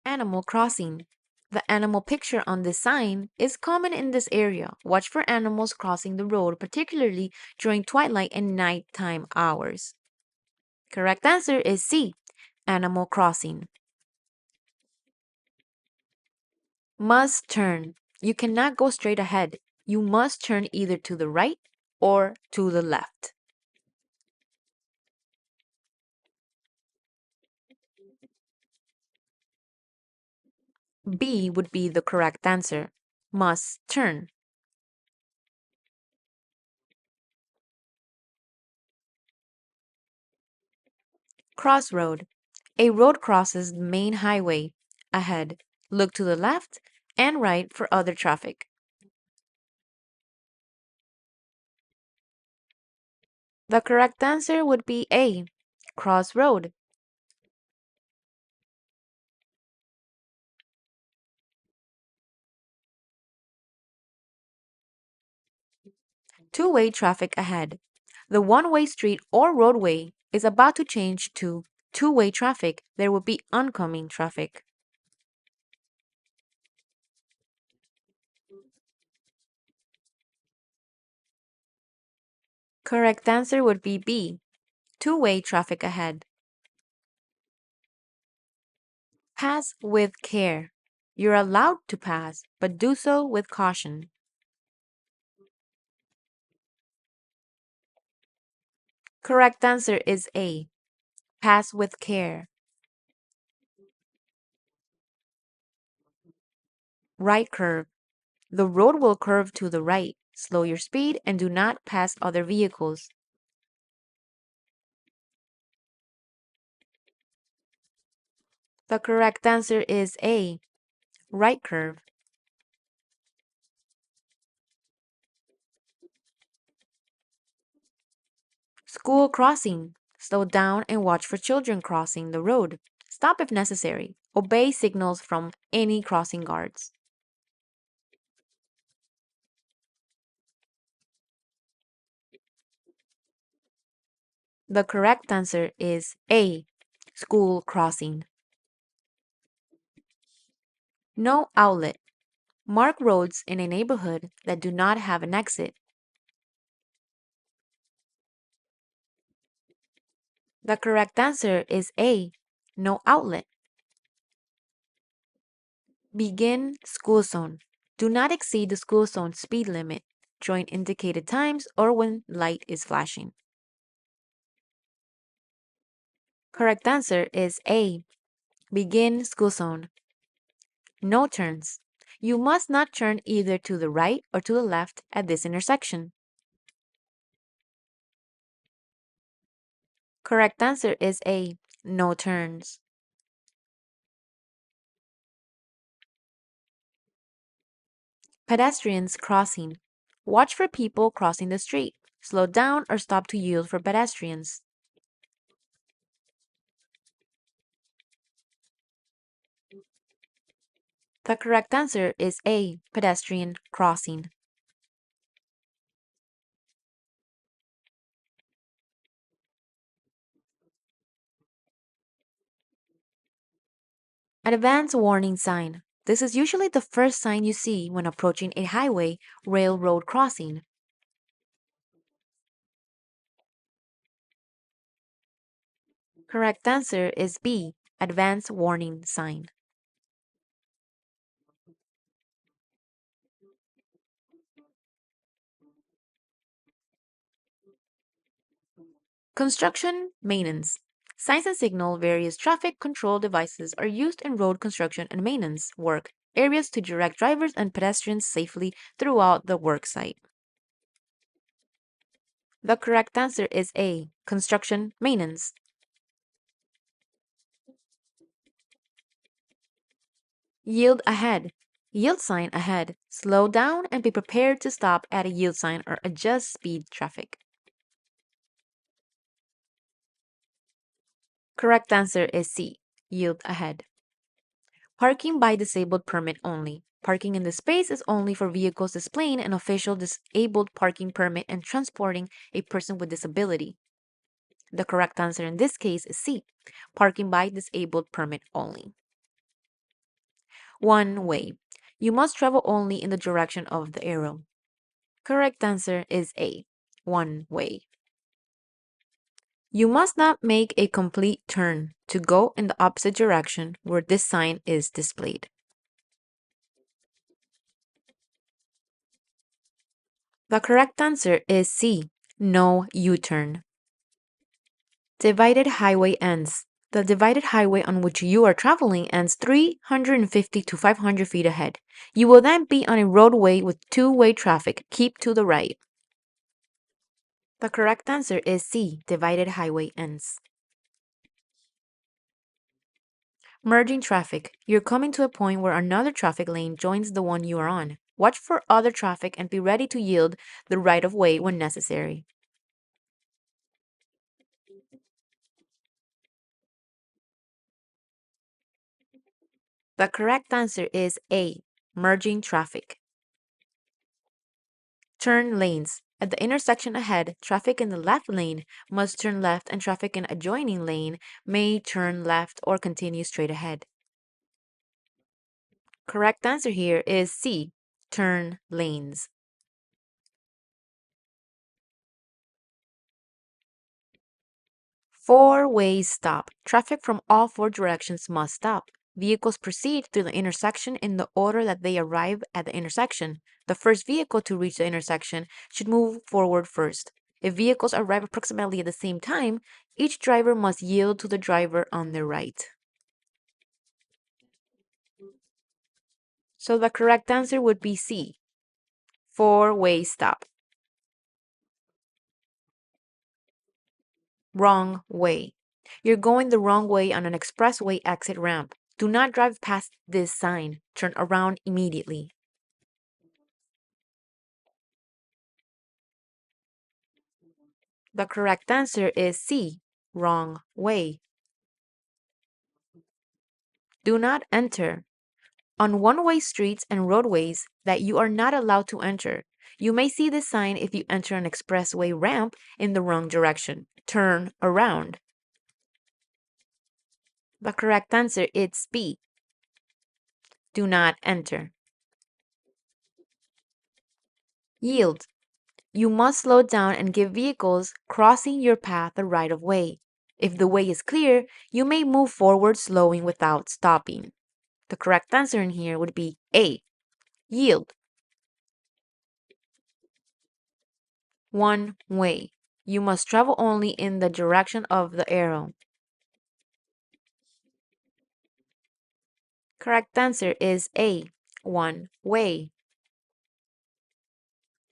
Animal crossing. The animal picture on this sign is common in this area. Watch for animals crossing the road, particularly during twilight and nighttime hours. Correct answer is C. Animal crossing. Must turn. You cannot go straight ahead. You must turn either to the right or to the left. B would be the correct answer. Must turn. Crossroad. A road crosses the main highway. Ahead. Look to the left and right for other traffic. The correct answer would be A. Crossroad. Two-way traffic ahead. The one-way street or roadway is about to change to two-way traffic. There will be oncoming traffic. Correct answer would be B. Two-way traffic ahead. Pass with care. You're allowed to pass, but do so with caution. Correct answer is A. Pass with care. Right curve. The road will curve to the right. Slow your speed and do not pass other vehicles. The correct answer is A. Right curve. School crossing. Slow down and watch for children crossing the road. Stop if necessary. Obey signals from any crossing guards. The correct answer is A. School crossing. No outlet. Mark roads in a neighborhood that do not have an exit. The correct answer is A. No outlet. Begin school zone. Do not exceed the school zone speed limit. Join indicated times or when light is flashing. Correct answer is A. Begin school zone. No turns. You must not turn either to the right or to the left at this intersection. Correct answer is A. No turns. Pedestrians crossing. Watch for people crossing the street. Slow down or stop to yield for pedestrians. The correct answer is A. Pedestrian crossing. Advance warning sign. This is usually the first sign you see when approaching a highway railroad crossing. Correct answer is B. Advance warning sign. Construction maintenance. Signs and signal various traffic control devices are used in road construction and maintenance work areas to direct drivers and pedestrians safely throughout the work site. The correct answer is A. Construction maintenance. Yield ahead. Yield sign ahead. Slow down and be prepared to stop at a yield sign or adjust speed traffic. Correct answer is C. Yield ahead. Parking by disabled permit only. Parking in the space is only for vehicles displaying an official disabled parking permit and transporting a person with disability. The correct answer in this case is C. Parking by disabled permit only. One way. You must travel only in the direction of the arrow. Correct answer is A. One way. You must not make a complete turn to go in the opposite direction where this sign is displayed. The correct answer is C. No U-turn. Divided highway ends. The divided highway on which you are traveling ends 350 to 500 feet ahead. You will then be on a roadway with two-way traffic. Keep to the right. The correct answer is C. Divided highway ends. Merging traffic. You're coming to a point where another traffic lane joins the one you are on. Watch for other traffic and be ready to yield the right of way when necessary. The correct answer is A. Merging traffic. Turn lanes. At the intersection ahead, traffic in the left lane must turn left and traffic in adjoining lane may turn left or continue straight ahead. Correct answer here is C. Turn lanes. Four-way stop. Traffic from all four directions must stop. Vehicles proceed through the intersection in the order that they arrive at the intersection. The first vehicle to reach the intersection should move forward first. If vehicles arrive approximately at the same time, each driver must yield to the driver on their right. So the correct answer would be C. Four-way stop. Wrong way. You're going the wrong way on an expressway exit ramp. Do not drive past this sign. Turn around immediately. The correct answer is C. Wrong way. Do not enter. On one-way streets and roadways that you are not allowed to enter. You may see this sign if you enter an expressway ramp in the wrong direction. Turn around. The correct answer is B. Do not enter. Yield. You must slow down and give vehicles crossing your path the right of way. If the way is clear, you may move forward slowing without stopping. The correct answer in here would be A. Yield. One way. You must travel only in the direction of the arrow. Correct answer is A. One way.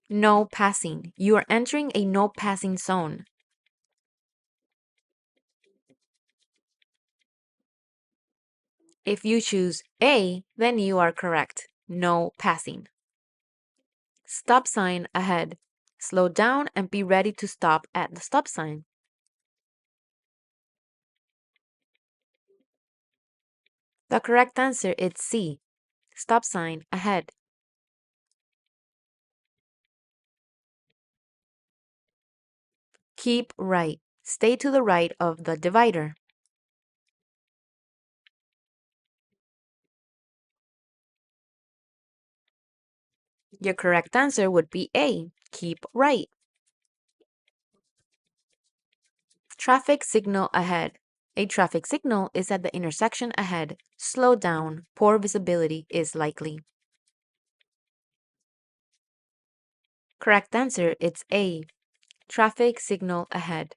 No passing. You are entering a no passing zone. If you choose A, then you are correct. No passing. Stop sign ahead. Slow down and be ready to stop at the stop sign. The correct answer is C. Stop sign ahead. Keep right. Stay to the right of the divider. Your correct answer would be A. Keep right. Traffic signal ahead. A traffic signal is at the intersection ahead. Slow down. Poor visibility is likely. Correct answer is A. Traffic signal ahead.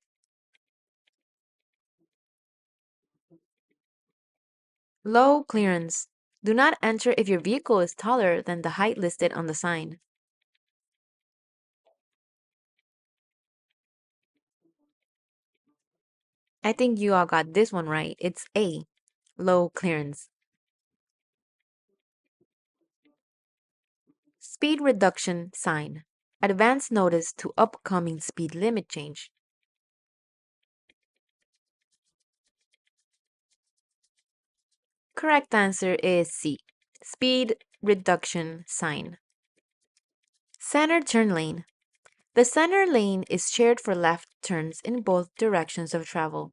Low clearance. Do not enter if your vehicle is taller than the height listed on the sign. I think you all got this one right. It's A. Low clearance. Speed reduction sign. Advance notice to upcoming speed limit change. Correct answer is C. Speed reduction sign. Center turn lane. The center lane is shared for left turns in both directions of travel.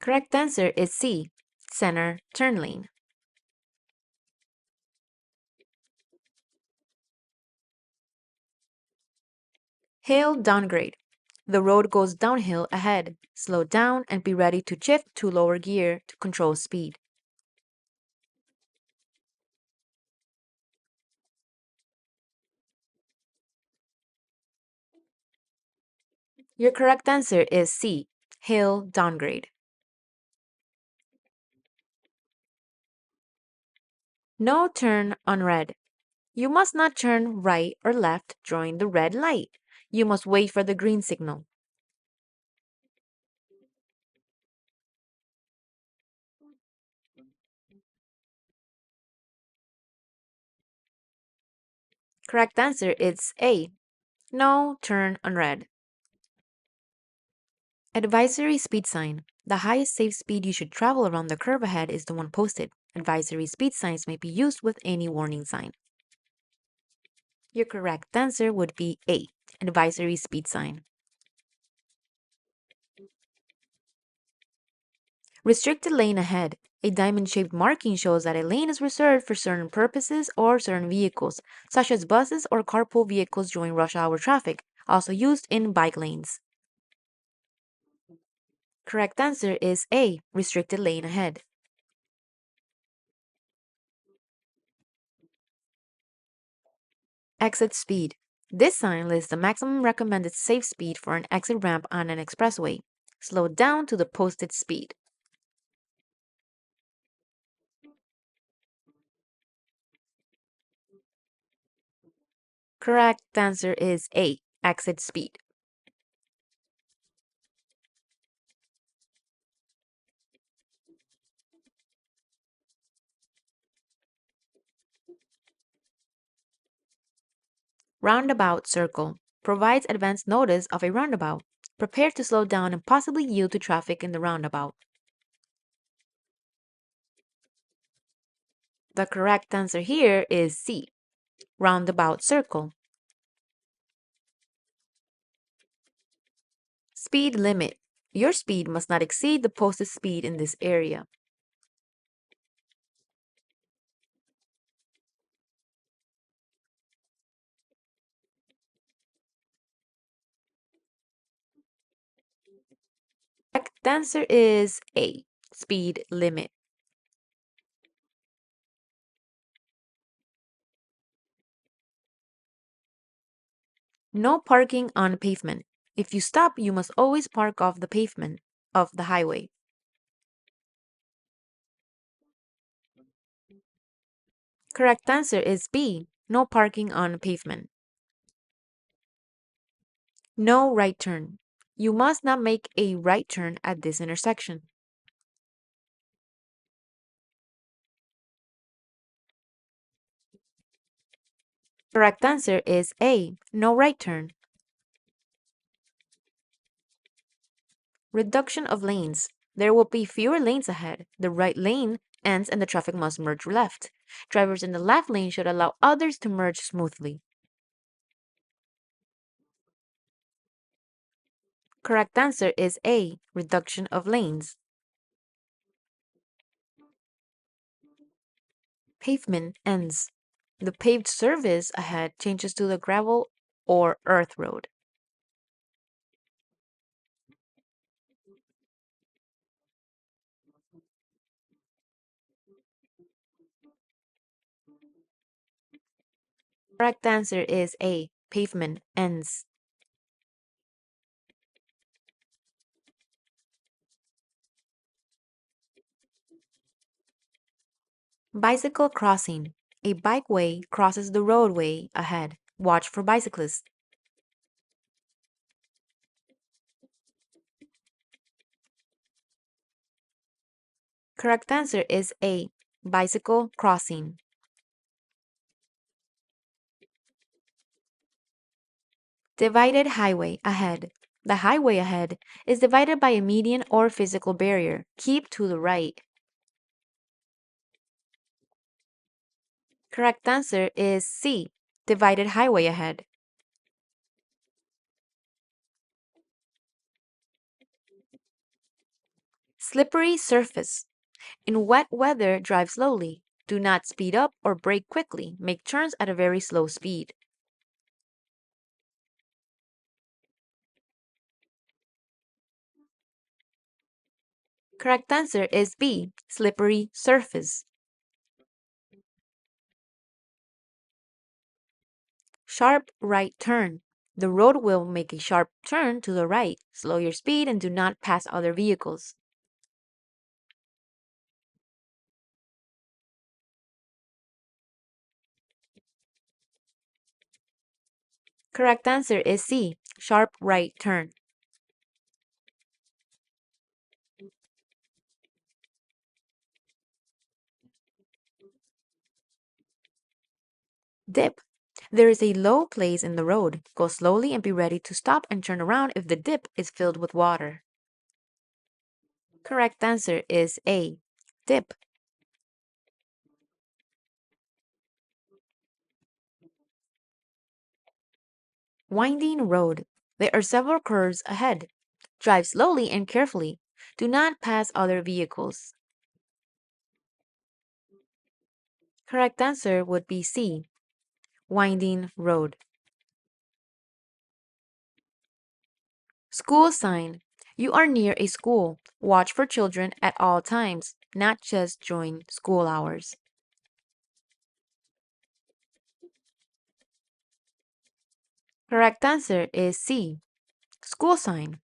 Correct answer is C, center turn lane. Hill downgrade. The road goes downhill ahead. Slow down and be ready to shift to lower gear to control speed. Your correct answer is C, hill downgrade. No turn on red. You must not turn right or left during the red light. You must wait for the green signal. Correct answer is A, no turn on red. Advisory speed sign. The highest safe speed you should travel around the curve ahead is the one posted. Advisory speed signs may be used with any warning sign. Your correct answer would be A, advisory speed sign. Restricted lane ahead. A diamond-shaped marking shows that a lane is reserved for certain purposes or certain vehicles, such as buses or carpool vehicles during rush hour traffic, also used in bike lanes. Correct answer is A, restricted lane ahead. Exit speed. This sign lists the maximum recommended safe speed for an exit ramp on an expressway. Slow down to the posted speed. Correct answer is A, exit speed. Roundabout circle provides advance notice of a roundabout. Prepare to slow down and possibly yield to traffic in the roundabout. The correct answer here is C, roundabout circle. Speed limit. Your speed must not exceed the posted speed in this area. Correct answer is A, speed limit. No parking on pavement. If you stop, you must always park off the pavement of the highway. Correct answer is B, no parking on pavement. No right turn. You must not make a right turn at this intersection. Correct answer is A, no right turn. Reduction of lanes. There will be fewer lanes ahead. The right lane ends and the traffic must merge left. Drivers in the left lane should allow others to merge smoothly. Correct answer is A, reduction of lanes. Pavement ends. The paved surface ahead changes to the gravel or earth road. Correct answer is A, pavement ends. Bicycle crossing. A bikeway crosses the roadway ahead. Watch for bicyclists. Correct answer is A, bicycle crossing. Divided highway ahead. The highway ahead is divided by a median or physical barrier. Keep to the right. Correct answer is C, divided highway ahead. Slippery surface. In wet weather, drive slowly. Do not speed up or brake quickly. Make turns at a very slow speed. Correct answer is B. Slippery surface. Sharp right turn. The road will make a sharp turn to the right. Slow your speed and do not pass other vehicles. Correct answer is C. Sharp right turn. Dip. There is a low place in the road. Go slowly and be ready to stop and turn around if the dip is filled with water. Correct answer is A. Dip. Winding road. There are several curves ahead. Drive slowly and carefully. Do not pass other vehicles. Correct answer would be C. Winding road. School sign. You are near a school. Watch for children at all times, not just during school hours. Correct answer is C. School sign.